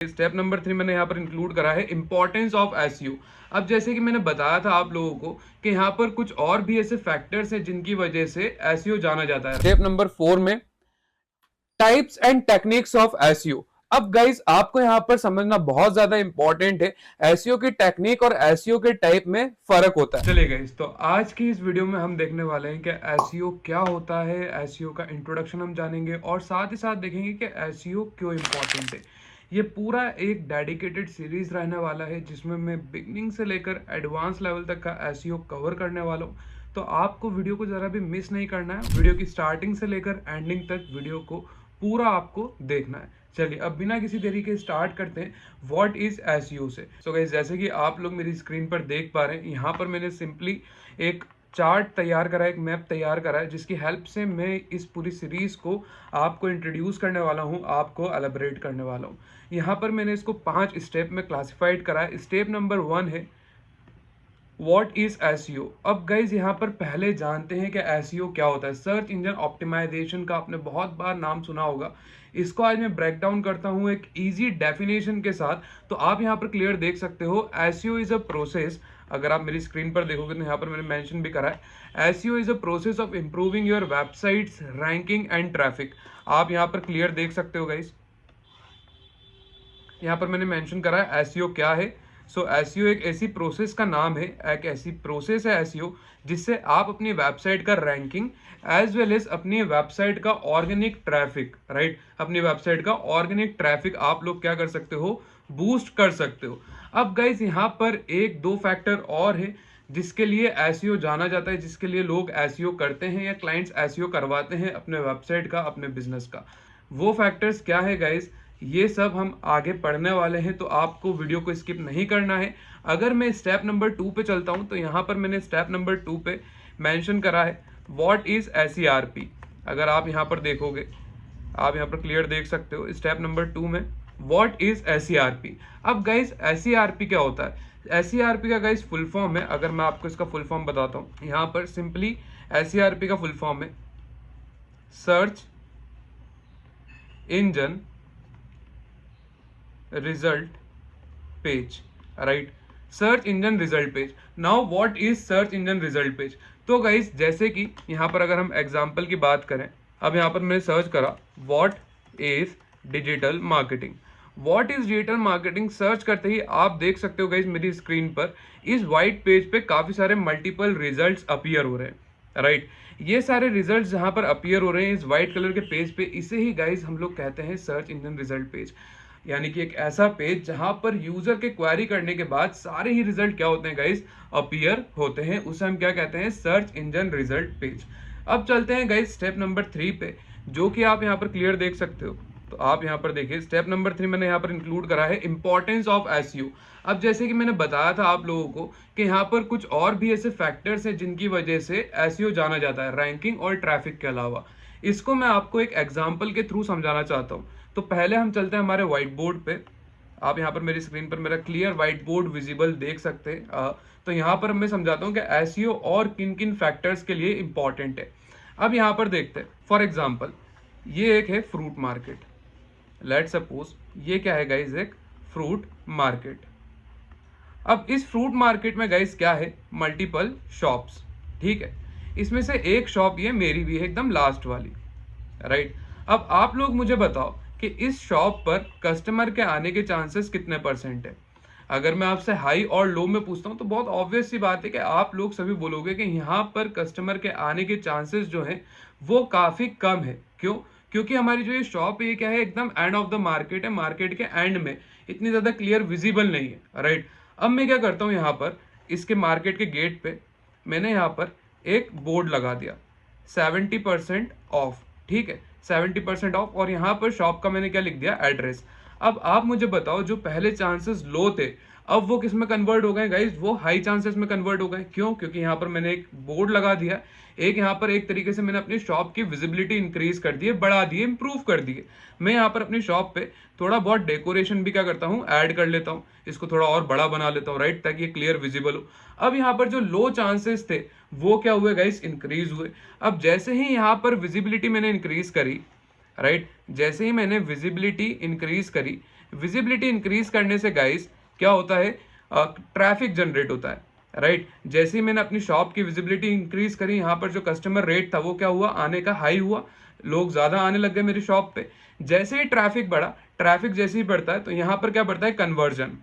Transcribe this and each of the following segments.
Step number 3 मैंने यहाँ पर इंक्लूड करा है इंपॉर्टेंस ऑफ एसईओ। अब जैसे कि मैंने बताया था आप लोगों को कि यहाँ पर कुछ और भी ऐसे फैक्टर्स हैं जिनकी वजह से एसईओ जाना जाता है। स्टेप नंबर 4 में types and techniques of SEO. अब गाइस आपको यहां पर समझना बहुत ज्यादा इंपॉर्टेंट है, एसईओ की टेक्निक और एसईओ के टाइप में फर्क होता है। चलिए गाइस, तो आज की इस वीडियो में हम देखने वाले हैं कि एसईओ क्या होता है, एसईओ का इंट्रोडक्शन हम जानेंगे और साथ ही साथ देखेंगे कि एसईओ क्यों इंपॉर्टेंट है। ये पूरा एक डेडिकेटेड सीरीज रहने वाला है जिसमें मैं बिगनिंग से लेकर एडवांस लेवल तक का एसईओ कवर करने वाला हूँ। तो आपको वीडियो को जरा भी मिस नहीं करना है, वीडियो की स्टार्टिंग से लेकर एंडिंग तक वीडियो को पूरा आपको देखना है। चलिए अब बिना किसी देरी के स्टार्ट करते हैं व्हाट इज एसईओ से। सो गाइस, जैसे कि आप लोग मेरी स्क्रीन पर देख पा रहे हैं, यहाँ पर मैंने सिंपली एक चार्ट तैयार करा है, एक मैप तैयार करा है जिसकी हेल्प से मैं इस पूरी सीरीज को आपको इंट्रोड्यूस करने वाला हूँ, आपको एलेबरेट करने वाला हूँ। यहाँ पर मैंने इसको 5 स्टेप में क्लासिफाइड करा है। स्टेप नंबर 1 है व्हाट इज एसईओ। अब गाइज यहाँ पर पहले जानते हैं कि एसईओ क्या होता है। सर्च इंजन ऑप्टिमाइजेशन का आपने बहुत बार नाम सुना होगा। इसको आज मैं ब्रेक डाउन करता हूँ एक इजी डेफिनेशन के साथ, तो आप यहाँ पर क्लियर देख सकते हो। एसईओ इज अ प्रोसेस, अगर आप मेरी स्क्रीन पर देखोगे तो यहाँ पर मैंने मेंशन भी करा है, SEO is a process of improving your websites ranking and traffic. आप यहाँ पर क्लियर देख सकते हो गाइज, यहाँ पर मैंने मेंशन करा है एसईओ क्या है। सो एसईओ एक ऐसी प्रोसेस का नाम है, एक ऐसी प्रोसेस है एसईओ जिससे आप अपनी वेबसाइट का रैंकिंग एज वेल एज अपनी वेबसाइट का ऑर्गेनिक ट्रैफिक, राइट, अपनी वेबसाइट का ऑर्गेनिक ट्रैफिक आप लोग क्या कर सकते हो, बूस्ट कर सकते हो। अब गाइज यहाँ पर एक दो फैक्टर और है जिसके लिए एसईओ जाना जाता है, जिसके लिए लोग एसईओ करते हैं या क्लाइंट्स एसईओ करवाते हैं अपने वेबसाइट का, अपने बिजनेस का। वो फैक्टर्स क्या है गाइज, ये सब हम आगे पढ़ने वाले हैं, तो आपको वीडियो को स्किप नहीं करना है। अगर मैं स्टेप नंबर 2 पे चलता हूं तो यहाँ पर मैंने स्टेप नंबर 2 पे मेंशन करा है व्हाट इज एसईआरपी। अगर आप यहाँ पर देखोगे, आप यहाँ पर क्लियर देख सकते हो स्टेप नंबर 2 में व्हाट इज एसईआरपी। अब गाइज एसईआरपी क्या होता है, एसईआरपी का गाइज फुल फॉर्म है, अगर मैं आपको इसका फुल फॉर्म बताता हूँ यहाँ पर सिंपली, एसईआरपी का फुल फॉर्म है search engine result page, right, search engine result page. Now what is search engine result page. तो गाइस जैसे कि यहाँ पर अगर हम एग्जांपल की बात करें, अब यहाँ पर मैंने सर्च करा what is digital marketing. What is digital marketing search करते ही आप देख सकते हो गाइस मेरी स्क्रीन पर इस वाइट पेज पे काफी सारे मल्टीपल रिजल्ट्स अपीयर हो रहे हैं, राइट। ये सारे रिजल्ट्स जहां पर अपीयर हो रहे हैं इस वाइट कलर के पेज पे, इसे ही गाइस हम लोग कहते हैं सर्च इंजन रिजल्ट पेज। यानी कि एक ऐसा पेज जहां पर यूजर के क्वेरी करने के बाद सारे ही रिजल्ट क्या होते हैं गाइस, अपीयर होते हैं, उसे हम क्या कहते हैं, सर्च इंजन रिजल्ट पेज। अब चलते हैं गाइस स्टेप नंबर 3 पे, जो कि आप यहाँ पर क्लियर देख सकते हो। तो आप यहाँ पर देखिए स्टेप नंबर 3 मैंने यहाँ पर इंक्लूड करा है इंपॉर्टेंस ऑफ एसईओ। अब जैसे कि मैंने बताया था आप लोगों को कि यहाँ पर कुछ और भी ऐसे फैक्टर्स हैं जिनकी वजह से एसईओ जाना जाता है, रैंकिंग और ट्रैफिक के अलावा। इसको मैं आपको एक एग्जाम्पल के थ्रू समझाना चाहता हूँ। तो पहले हम चलते हैं हमारे व्हाइट बोर्ड पे। आप यहाँ पर मेरी स्क्रीन पर मेरा क्लियर व्हाइट बोर्ड विजिबल देख सकते हैं। तो यहाँ पर मैं समझाता हूँ कि एसईओ और किन किन फैक्टर्स के लिए इंपॉर्टेंट है। अब यहाँ पर देखते हैं, फॉर एग्जाम्पल ये एक है फ्रूट मार्केट। लेट सपोज ये क्या है गाइज, एक फ्रूट मार्केट। अब इस फ्रूट मार्केट में गाइज क्या है, मल्टीपल शॉप्स, ठीक है। इसमें से एक शॉप ये मेरी भी है, एकदम लास्ट वाली, राइट। अब आप लोग मुझे बताओ कि इस शॉप पर कस्टमर के आने के चांसेस कितने परसेंट है। अगर मैं आपसे हाई और लो में पूछता हूं तो बहुत ऑब्वियस सी बात है कि आप लोग सभी बोलोगे कि यहाँ पर कस्टमर के आने के चांसेस जो हैं वो काफी कम है। क्यों? क्योंकि हमारी जो ये शॉप है क्या है, एकदम एंड ऑफ द मार्केट है, मार्केट के एंड में, इतनी ज्यादा क्लियर विजिबल नहीं है, राइट। अब मैं क्या करता हूँ, यहाँ पर इसके मार्केट के गेट पे मैंने यहाँ पर एक बोर्ड लगा दिया 70% ऑफ, ठीक है, 70% ऑफ, और यहाँ पर शॉप का मैंने क्या लिख दिया, एड्रेस। अब आप मुझे बताओ जो पहले चांसेस लो थे अब वो किस में कन्वर्ट हो गए गाइज, वो हाई चांसेस में कन्वर्ट हो गए। क्यों? क्योंकि यहाँ पर मैंने एक बोर्ड लगा दिया, एक यहाँ पर एक तरीके से मैंने अपनी शॉप की विजिबिलिटी इंक्रीज कर दी है, बढ़ा दी है, इंप्रूव कर दी है। मैं यहाँ पर अपनी शॉप पे थोड़ा बहुत डेकोरेशन भी क्या करता हूँ, ऐड कर लेता हूँ, इसको थोड़ा और बड़ा बना लेता हूँ, राइट, ताकि ये क्लियर विजिबल हो। अब यहाँ पर जो लो चांसेस थे वो क्या हुए गाइस, इंक्रीज हुए। अब जैसे ही यहाँ पर विजिबिलिटी मैंने इंक्रीज करी, राइट, जैसे ही मैंने विजिबिलिटी इंक्रीज करी, विजिबिलिटी इंक्रीज करने से गाइस क्या होता है, ट्रैफिक जनरेट होता है, राइट। जैसे ही मैंने अपनी शॉप की विजिबिलिटी इंक्रीज करी, यहाँ पर जो कस्टमर रेट था वो क्या हुआ, आने का हाई हुआ, लोग ज्यादा आने लग गए मेरी शॉप पे। जैसे ही ट्रैफिक बढ़ा, ट्रैफिक जैसे ही बढ़ता है तो यहाँ पर क्या बढ़ता है, कन्वर्जन।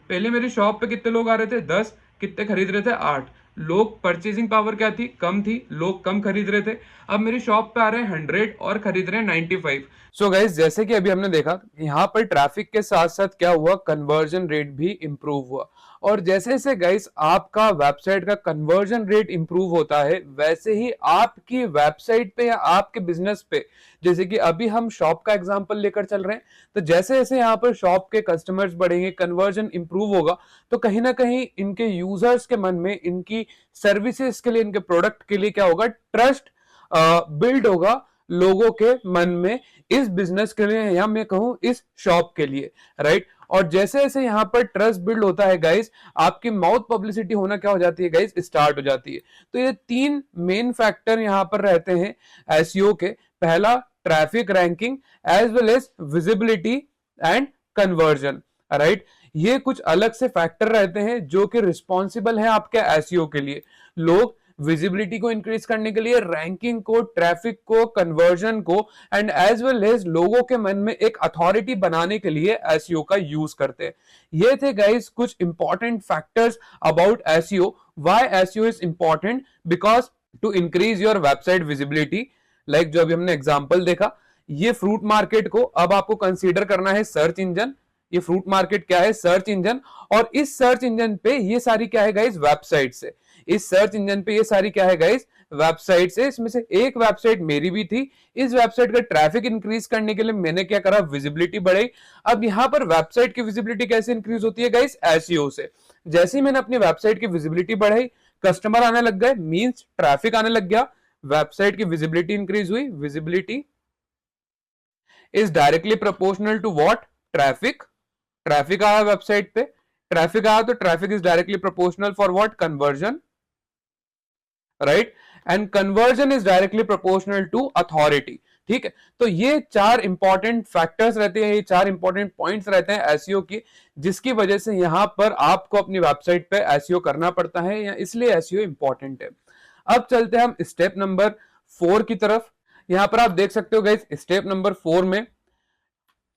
पहले मेरी शॉप पे कितने लोग आ रहे थे, 10, कितने खरीद रहे थे, 8। लोग, परचेजिंग पावर क्या थी, कम थी, लोग कम खरीद रहे थे। अब मेरी शॉप पे आ रहे हैं 100 और खरीद रहे हैं 95। सो गाइस, जैसे कि अभी हमने देखा यहाँ पर ट्रैफिक के साथ साथ क्या हुआ, कन्वर्जन रेट भी इंप्रूव हुआ। और जैसे जैसे गाइस आपका वेबसाइट का कन्वर्जन रेट इंप्रूव होता है, वैसे ही आपकी वेबसाइट पे या आपके बिजनेस पे, जैसे कि अभी हम शॉप का एग्जांपल लेकर चल रहे हैं, तो जैसे जैसे यहाँ पर शॉप के कस्टमर्स बढ़ेंगे, कन्वर्जन इंप्रूव होगा, तो कहीं ना कहीं इनके यूजर्स के मन में इनकी सर्विसेज के लिए, इनके प्रोडक्ट के लिए क्या होगा, ट्रस्ट बिल्ड होगा लोगों के मन में, इस बिजनेस के लिए या मैं कहूं इस शॉप के लिए, राइट। और जैसे जैसे यहाँ पर ट्रस्ट बिल्ड होता है गाइस, आपकी माउथ पब्लिसिटी होना क्या हो जाती है गाइस, स्टार्ट हो जाती है। तो ये 3 मेन फैक्टर यहाँ पर रहते हैं एसईओ के। पहला, traffic ranking, as well as visibility and conversion, right. ये कुछ अलग से फैक्टर रहते हैं जो कि रिस्पॉन्सिबल है आपके एसईओ के लिए। लोग विजिबिलिटी को इंक्रीज करने के लिए, रैंकिंग को, ट्रैफिक को, कन्वर्जन को, एंड एज वेल एज लोगों के मन में एक अथॉरिटी बनाने के लिए एसईओ का यूज करते हैं। ये थे गाइस कुछ important factors about SEO. Why SEO is important, because to increase your website visibility, like जो अभी हमने एग्जांपल देखा, ये फ्रूट मार्केट को अब आपको कंसीडर करना है सर्च इंजन। ये फ्रूट मार्केट क्या है, सर्च इंजन। और इस सर्च इंजन पे ये सारी क्या है गाइस, वेबसाइट से, इस सर्च इंजन पे ये सारी क्या है गाइस, वेबसाइट से। इसमें से एक वेबसाइट मेरी भी थी। इस वेबसाइट का ट्रैफिक इंक्रीज करने के लिए मैंने क्या करा, विजिबिलिटी बढ़ाई। अब यहां पर वेबसाइट की विजिबिलिटी कैसे इंक्रीज होती है गाइस, एसईओ से। जैसे ही मैंने अपनी वेबसाइट की विजिबिलिटी बढ़ाई, कस्टमर आने लग गए, मींस ट्रैफिक आने लग गया, वेबसाइट की विजिबिलिटी इंक्रीज हुई। Visibility is directly proportional to what, traffic. Traffic आया वेबसाइट पे, ट्रैफिक आया तो traffic is directly proportional for what, conversion, right. And conversion is directly proportional to authority. ठीक है, तो ये 4 इंपॉर्टेंट फैक्टर्स रहते हैं, ये 4 इंपॉर्टेंट पॉइंट्स रहते हैं एसईओ की, जिसकी वजह से यहां पर आपको अपनी वेबसाइट पे एसईओ करना पड़ता है, या इसलिए एसईओ इंपॉर्टेंट है। अब चलते हैं हम स्टेप नंबर 4 की तरफ। यहां पर आप देख सकते हो गाइस, स्टेप नंबर 4 में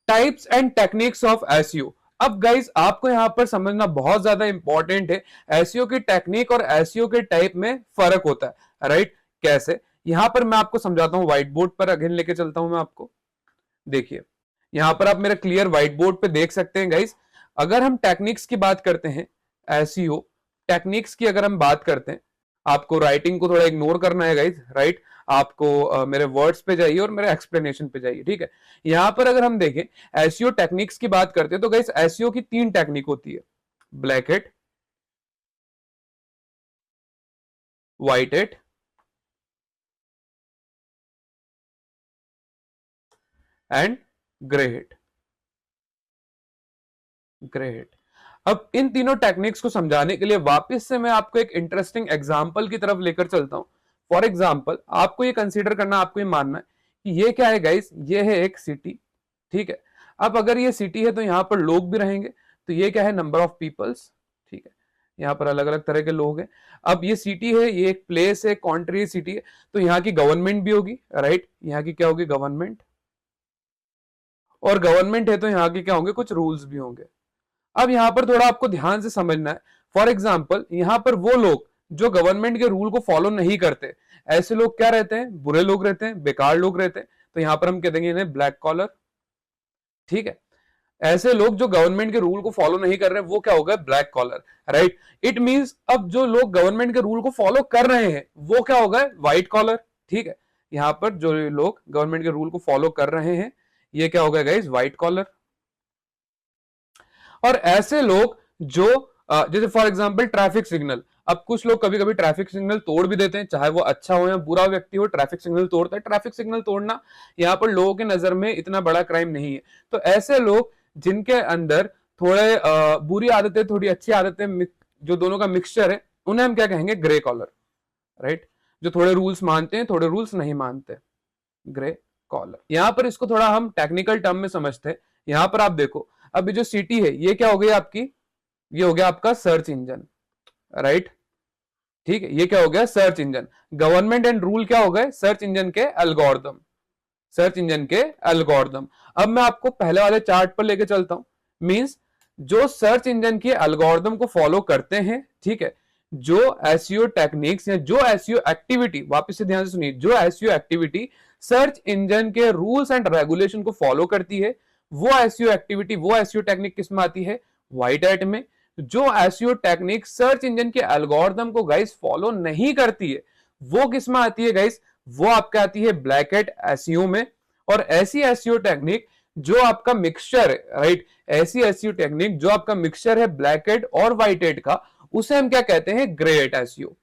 types and techniques of SEO. अब गाइस आपको यहां पर समझना बहुत ज्यादा इंपॉर्टेंट है, एसईओ की टेक्निक और एसईओ के टाइप में फर्क होता है, राइट। कैसे, यहां पर मैं आपको समझाता हूं, व्हाइट बोर्ड पर अगेन लेके चलता हूं मैं आपको। देखिए, यहां पर आप मेरा क्लियर व्हाइट बोर्ड पे देख सकते हैं गाइस। अगर हम टेक्निक्स की बात करते हैं, एसईओ टेक्निक्स की अगर हम बात करते हैं, आपको राइटिंग को थोड़ा इग्नोर करना है गाइस, राइट। आपको मेरे वर्ड्स पे जाइए और मेरे एक्सप्लेनेशन पे जाइए, ठीक है। यहां पर अगर हम देखें एसईओ टेक्निक्स की बात करते हैं, तो गाइस एसईओ की 3 टेक्निक होती है, black hate, white hate and grey hate. Great. अब इन तीनों टेक्निक्स को समझाने के लिए वापस से मैं आपको एक इंटरेस्टिंग एग्जांपल की तरफ लेकर चलता हूं। फॉर एग्जांपल, आपको ये कंसीडर करना, आपको ये मानना है कि ये क्या है गाइस, ये है एक सिटी, ठीक है। अब अगर ये सिटी है तो यहां पर लोग भी रहेंगे, तो ये क्या है, नंबर ऑफ पीपल्स, ठीक है। यहाँ पर अलग अलग तरह के लोग हैं। अब ये सिटी है, ये एक प्लेस है, कंट्री सिटी है, तो यहाँ की गवर्नमेंट भी होगी, राइट। यहाँ की क्या होगी, गवर्नमेंट। और गवर्नमेंट है तो यहाँ के क्या होंगे, कुछ रूल्स भी होंगे। अब यहां पर थोड़ा आपको ध्यान से समझना है। फॉर एग्जाम्पल, यहां पर वो लोग जो गवर्नमेंट के रूल को फॉलो नहीं करते, ऐसे लोग क्या रहते हैं, बुरे लोग रहते हैं, बेकार लोग रहते हैं, तो यहां पर हम कह देंगे इन्हें ब्लैक कॉलर, ठीक है। ऐसे लोग जो गवर्नमेंट के रूल को फॉलो नहीं कर रहे, वो क्या होगा, black collar, right. It means अब जो लोग गवर्नमेंट के रूल को फॉलो कर रहे हैं वो क्या होगा, व्हाइट कॉलर, ठीक है। यहां पर जो लोग गवर्नमेंट के रूल को फॉलो कर रहे हैं, ये क्या होगा गाइस, व्हाइट कॉलर। और ऐसे लोग जो जैसे फॉर एग्जांपल ट्रैफिक सिग्नल, अब कुछ लोग कभी कभी ट्रैफिक सिग्नल तोड़ भी देते हैं, चाहे वो अच्छा हो या बुरा व्यक्ति हो, ट्रैफिक सिग्नल तोड़ता है। ट्रैफिक सिग्नल तोड़ना यहाँ पर लोगों के नजर में इतना बड़ा क्राइम नहीं है। तो ऐसे लोग जिनके अंदर थोड़े बुरी आदतें, थोड़ी अच्छी आदतें, जो दोनों का मिक्सचर है, उन्हें हम क्या कहेंगे, ग्रे कॉलर, राइट। जो थोड़े रूल्स मानते हैं, थोड़े रूल्स नहीं मानते, ग्रे कॉलर। यहां पर इसको थोड़ा हम टेक्निकल टर्म में समझते हैं। यहां पर आप देखो, अब ये जो सिटी है ये क्या हो गई आपकी, ये हो गया आपका सर्च इंजन, राइट। ठीक है, ये क्या हो गया search engine. Government and rule क्या हो गए, सर्च इंजन के एल्गोरिदम, सर्च इंजन के एल्गोरिदम। अब मैं आपको पहले वाले चार्ट पर लेके चलता हूं। मींस जो सर्च इंजन के एल्गोरिदम को फॉलो करते हैं, ठीक है, जो एसईओ टेक्निक्स या जो एसईओ एक्टिविटी, वापस से ध्यान से सुनिए, जो एसईओ एक्टिविटी सर्च इंजन के रूल्स एंड रेगुलेशन को फॉलो करती है, वो एसईओ एक्टिविटी, वो एसईओ टेक्निक किस में आती है, व्हाइट हैट में। जो एसईओ टेक्निक सर्च इंजन के एल्गोरिदम को गाइस फॉलो नहीं करती है, वो किस में आती है गाइस, वो आपके आती है ब्लैक हैट एसईओ में। और ऐसी एसईओ टेक्निक जो आपका मिक्सचर है, राइट, ऐसी एसईओ टेक्निक जो आपका मिक्सचर है ब्लैक हैट और व्हाइट हैट का, उसे हम क्या कहते हैं, grey hat SEO,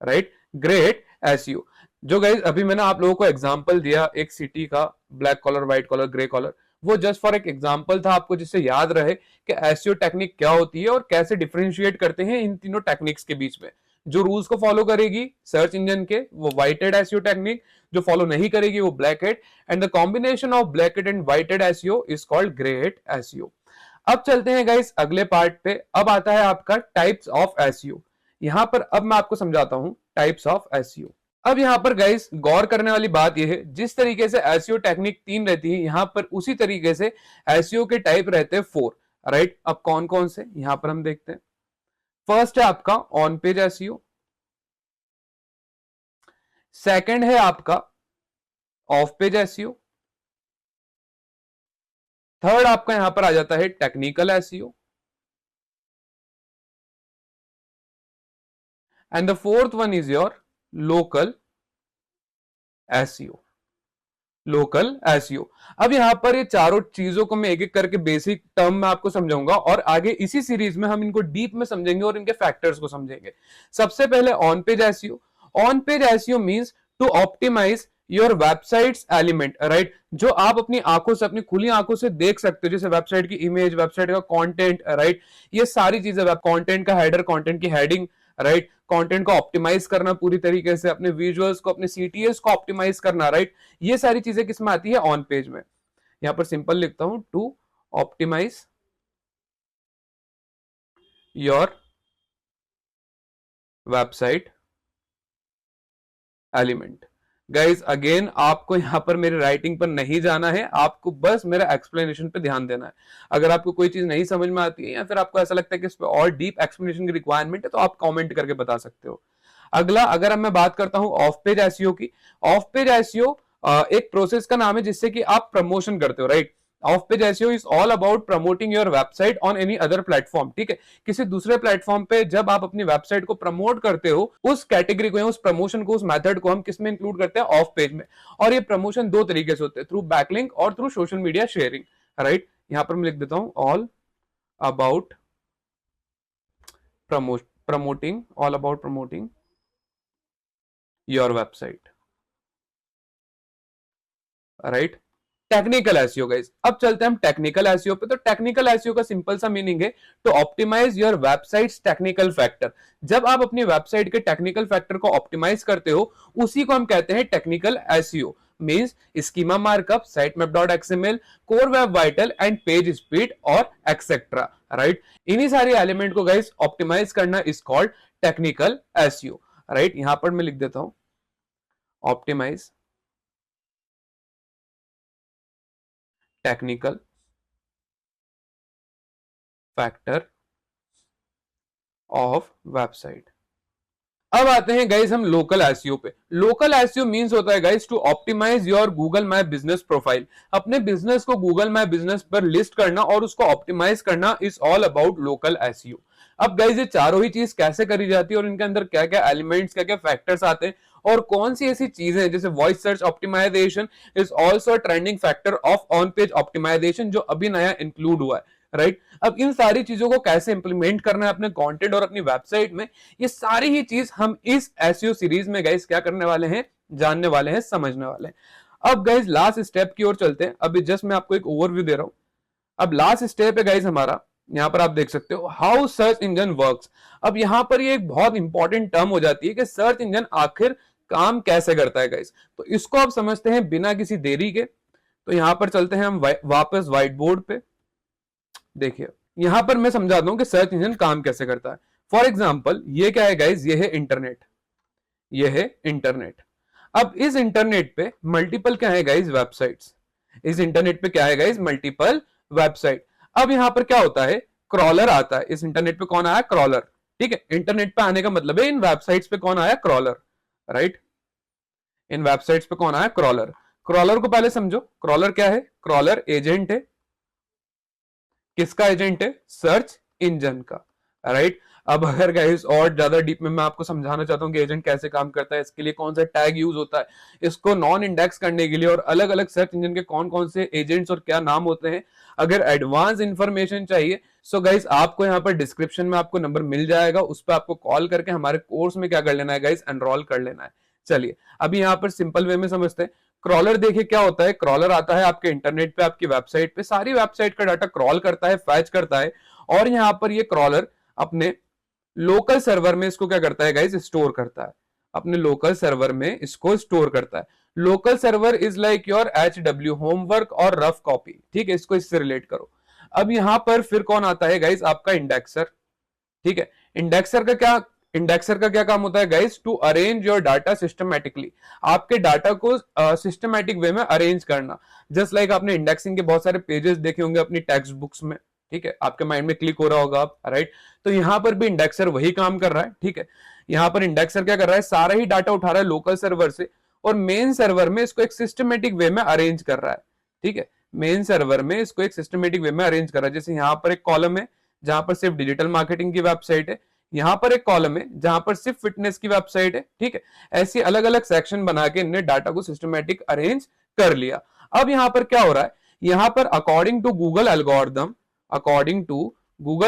right, grey hat SEO. जो गाइस अभी मैंने आप लोगों को एग्जांपल दिया एक सिटी का, black collar, white collar, grey collar, वो जस्ट फॉर एक एग्जांपल था आपको, जिससे याद रहे कि एसईओ टेक्निक क्या होती है और कैसे डिफरेंशिएट करते हैं इन तीनों टेक्निक्स के बीच में। जो रूल्स को फॉलो करेगी सर्च इंजन के, वो व्हाइट हैट एसईओ टेक्निक, जो फॉलो नहीं करेगी वो black hat, and the combination of black hat and white hat SEO is called grey hat SEO. अब चलते हैं गाइस अगले पार्ट पे। अब आता है आपका टाइप्स ऑफ एसईओ। यहां पर अब मैं आपको समझाता हूं टाइप्स ऑफ एसईओ। अब यहां पर गाइस गौर करने वाली बात यह है, जिस तरीके से एसईओ टेक्निक 3 रहती है, यहां पर उसी तरीके से एसईओ के टाइप रहते हैं 4, राइट। अब कौन कौन से यहां पर हम देखते हैं। फर्स्ट है आपका ऑन पेज एसईओ, सेकंड है आपका ऑफ पेज एसईओ, थर्ड आपका यहां पर आ जाता है technical SEO, and the fourth one is your local SEO, local SEO. अब यहां पर ये चारों चीजों को मैं एक एक करके बेसिक टर्म में आपको समझाऊंगा, और आगे इसी सीरीज में हम इनको डीप में समझेंगे और इनके फैक्टर्स को समझेंगे। सबसे पहले on page SEO. On page SEO means to optimise your websites element, right, जो आप अपनी आंखों से, अपनी खुली आंखों से देख सकते हो, जैसे वेबसाइट की इमेज, वेबसाइट का कंटेंट, राइट, ये सारी चीजें, कंटेंट का हेडर, कंटेंट की हेडिंग, राइट, कंटेंट को ऑप्टिमाइज करना पूरी तरीके से, अपने विजुअल्स को, अपने सीटीएस को ऑप्टिमाइज करना, राइट, ये सारी चीजें किसमें आती है, ऑन पेज में। यहां पर सिंपल लिखता हूं, to optimise your website element. Guys again आपको यहां पर मेरे राइटिंग पर नहीं जाना है, आपको बस मेरा एक्सप्लेनेशन पे ध्यान देना है। अगर आपको कोई चीज नहीं समझ में आती है या फिर आपको ऐसा लगता है कि इस पर और डीप एक्सप्लेनेशन की रिक्वायरमेंट है, तो आप कमेंट करके बता सकते हो। अगला, अगर अब मैं बात करता हूं ऑफ पेज एसईओ की। ऑफ पेज एसईओ एक प्रोसेस का नाम है जिससे कि आप प्रमोशन करते हो, right. Of page SEO is all about promoting your website on any other platform, ठीक है। किसी दूसरे प्लेटफॉर्म पे जब आप अपनी वेबसाइट को प्रमोट करते हो, उस कैटेगरी को या उस प्रमोशन को, उस मेथड को हम किस में इंक्लूड करते हैं, ऑफ पेज में। और ये प्रमोशन दो तरीके से होते हैं, थ्रू बैकलिंक और through social media sharing, right. यहां पर मैं लिख देता हूं all about promoting, all about promoting your website, right. Technical SEO guys, अब चलते हैं हम टेक्निकल एसईओ पे। तो टेक्निकल एसईओ का सिंपल सा मीनिंग है to optimise your websites technical factor. जब आप अपनी वेबसाइट के टेक्निकल फैक्टर को ऑप्टिमाइज करते हो, उसी को हम कहते हैं technical SEO. Means schema markup, sitemap dot XML, core web vital and page speed और एक्सेट्रा, राइट। इन्हीं सारे एलिमेंट को गाइस ऑप्टिमाइज करना is called technical SEO, right. यहां पर मैं लिख देता हूं optimise technical factor of website. अब आते हैं गाइस हम लोकल एसईओ पे। लोकल एसईओ मींस होता है guys to optimise your Google My Business profile. अपने बिजनेस को गूगल माय बिजनेस पर लिस्ट करना और उसको ऑप्टिमाइज करना is all about local SEO. अब गाइस ये चारों ही चीज कैसे करी जाती है और इनके अंदर क्या क्या एलिमेंट्स, क्या क्या फैक्टर्स आते हैं, और कौन सी ऐसी चीजें हैं, जैसे voice search optimisation is also trending factor of on page optimisation, जो अभी नया इंक्लूड हुआ है, राइट। अब इन सारी चीजों को कैसे इंप्लीमेंट करना है अपने कंटेंट और अपनी वेबसाइट में, ये सारी ही चीज हम इस एसईओ सीरीज में गाइस क्या करने वाले हैं, जानने वाले हैं, समझने वाले हैं। अब गाइस लास्ट स्टेप की ओर चलते हैं। अभी जस्ट मैं आपको एक ओवरव्यू दे रहा हूं। अब लास्ट स्टेप है गाइस हमारा, यहां पर आप देख सकते हो हाउ सर्च इंजन वर्क्स। अब यहां पर ये एक बहुत इंपॉर्टेंट टर्म हो जाती है कि सर्च इंजन आखिर काम कैसे करता है गाइस। तो इसको आप समझते हैं बिना किसी देरी के। तो यहां पर चलते हैं हम वापस व्हाइट बोर्ड पे। देखिए यहां पर मैं समझाता हूं कि सर्च इंजन काम कैसे करता है। फॉर एग्जाम्पल ये क्या है गाइज, ये है इंटरनेट, ये है इंटरनेट। अब इस इंटरनेट पे मल्टीपल क्या है गाइज, वेबसाइट्स। इस इंटरनेट पे क्या है गाइज, मल्टीपल वेबसाइट। अब यहां पर क्या होता है, क्रॉलर आता है। इस इंटरनेट पे कौन आया, क्रॉलर। ठीक है, इंटरनेट पे आने का मतलब है इन वेबसाइट्स पे कौन आया, क्रॉलर, राइट। इन वेबसाइट्स पे कौन आया, क्रॉलर। क्रॉलर को पहले समझो, क्रॉलर क्या है, क्रॉलर एजेंट है। किसका एजेंट है, सर्च इंजन का, राइट। अब अगर गाइस और ज्यादा डीप में मैं आपको समझाना चाहता हूं कि एजेंट कैसे काम करता है, इसके लिए कौन सा टैग यूज होता है, इसको नॉन इंडेक्स करने के लिए, और अलग अलग सर्च इंजन के कौन कौन से एजेंट्स और क्या नाम होते हैं, अगर एडवांस इंफॉर्मेशन चाहिए सो गाइस आपको यहाँ पर डिस्क्रिप्शन में आपको नंबर मिल जाएगा, उस पर आपको कॉल करके हमारे कोर्स में क्या कर लेना है गाइस, एनरोल कर लेना है। चलिए अभी यहाँ पर सिंपल वे में समझते हैं। क्रॉलर देखिए क्या होता है, क्रॉलर आता है आपके इंटरनेट पे, आपकी वेबसाइट पे, सारी वेबसाइट का डाटा क्रॉल करता है, फैच करता है, और यहां पर ये क्रॉलर अपने लोकल सर्वर में इसको क्या करता है गाइस, स्टोर करता है। अपने लोकल सर्वर में इसको स्टोर करता है। Local server is like your HW, homework और रफ कॉपी। ठीक है, इसको इससे रिलेट करो। अब यहां पर फिर कौन आता है गाइस, आपका इंडेक्सर। ठीक है, इंडेक्सर का क्या काम होता है guys, to arrange your data systematically. आपके डाटा को सिस्टमैटिक वे में अरेंज करना। जस्ट लाइक आपने इंडेक्सिंग के बहुत सारे पेजेस देखे होंगे अपनी टेक्स्ट बुक्स में। ठीक है, आपके माइंड में क्लिक हो रहा होगा आप, राइट। तो यहां पर भी इंडेक्सर वही काम कर रहा है। ठीक है, यहां पर इंडेक्सर क्या कर रहा है, सारा ही डाटा उठा रहा है लोकल सर्वर से, और मेन सर्वर में इसको एक सिस्टमेटिक वे में अरेंज कर रहा है। ठीक है, मेन सर्वर में इसको एक सिस्टमेटिक वे में अरेंज कर रहा है। जैसे यहां पर एक कॉलम है जहां पर सिर्फ डिजिटल मार्केटिंग की वेबसाइट है, यहां पर एक कॉलम है जहां पर सिर्फ फिटनेस की वेबसाइट है। ठीक है, ऐसी अलग अलग सेक्शन बना के इन्हें डाटा को सिस्टमेटिक अरेंज कर लिया। अब यहां पर क्या हो रहा है, यहां पर अकॉर्डिंग टू गूगल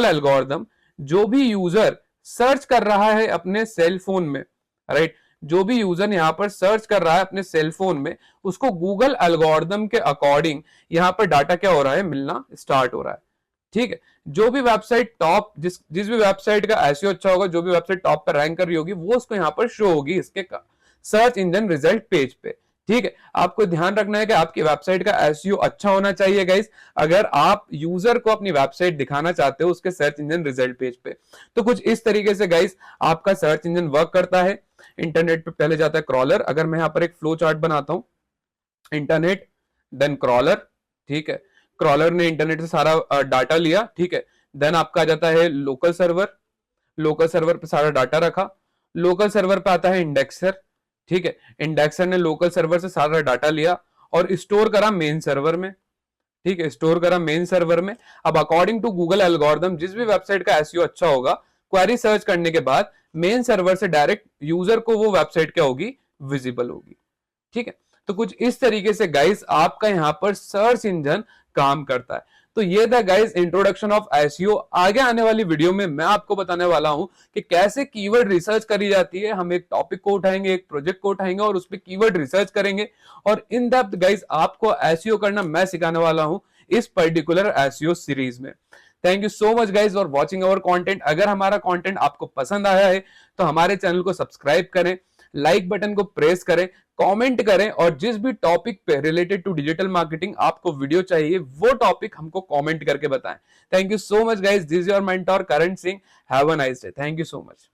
एल्गोरिदम जो भी यूजर सर्च कर रहा है अपने सेल फोन में, राइट, जो भी यूजर यहां पर सर्च कर रहा है अपने सेल फोन में, उसको गूगल एल्गोरिदम के अकॉर्डिंग यहां पर डाटा क्या हो रहा है, मिलना स्टार्ट हो रहा है। ठीक है, जो भी वेबसाइट टॉप, जिस भी वेबसाइट का एसईओ अच्छा होगा, जो भी वेबसाइट टॉप पर रैंक कर रही होगी, वो उसको यहां पर शो होगी इसके सर्च इंजन रिजल्ट पेज पे। ठीक है, आपको ध्यान रखना है कि आपकी वेबसाइट का एसईओ अच्छा होना चाहिए गाइस, अगर आप यूजर को अपनी वेबसाइट दिखाना चाहते हो उसके सर्च इंजन रिजल्ट पेज पे। तो कुछ इस तरीके से गाइस आपका सर्च इंजन वर्क करता है। इंटरनेट पे पहले जाता है क्रॉलर। अगर मैं यहां पर एक फ्लो चार्ट बनाता हूं, इंटरनेट देन क्रॉलर। ठीक है, क्रॉलर ने इंटरनेट से सारा डाटा लिया। ठीक है, देन आपका आ जाता है लोकल सर्वर। लोकल सर्वर पे सारा डाटा रखा। लोकल सर्वर पे आता है इंडेक्सर। ठीक है, इंडेक्सर ने लोकल सर्वर से सारा डाटा लिया और स्टोर करा मेन सर्वर में। ठीक है, स्टोर करा मेन सर्वर में। अब अकॉर्डिंग टू गूगल एल्गोरिदम जिस भी वेबसाइट का एसईओ अच्छा होगा, क्वेरी सर्च करने के बाद मेन सर्वर से डायरेक्ट यूजर को वो वेबसाइट क्या होगी, विजिबल होगी। ठीक है, तो कुछ इस तरीके से गाइस आपका यहां पर सर्च इंजन काम करता है। तो ये था गाइस इंट्रोडक्शन ऑफ एसईओ। आगे आने वाली वीडियो में मैं आपको बताने वाला हूं कि कैसे कीवर्ड रिसर्च करी जाती है। हम एक टॉपिक को उठाएंगे, एक प्रोजेक्ट को उठाएंगे और उस पर कीवर्ड रिसर्च करेंगे, और इन डेप्थ गाइस आपको एसईओ करना मैं सिखाने वाला हूं इस पर्टिकुलर एसईओ सीरीज में। Thank you so much guys for watching our content. अगर हमारा कंटेंट आपको पसंद आया है तो हमारे चैनल को सब्सक्राइब करें, लाइक बटन को प्रेस करें, कमेंट करें, और जिस भी टॉपिक पे रिलेटेड टू डिजिटल मार्केटिंग आपको वीडियो चाहिए वो टॉपिक हमको कमेंट करके बताएं। Thank you so much guys, this is your mentor Karan Singh. Have a nice day. Thank you so much.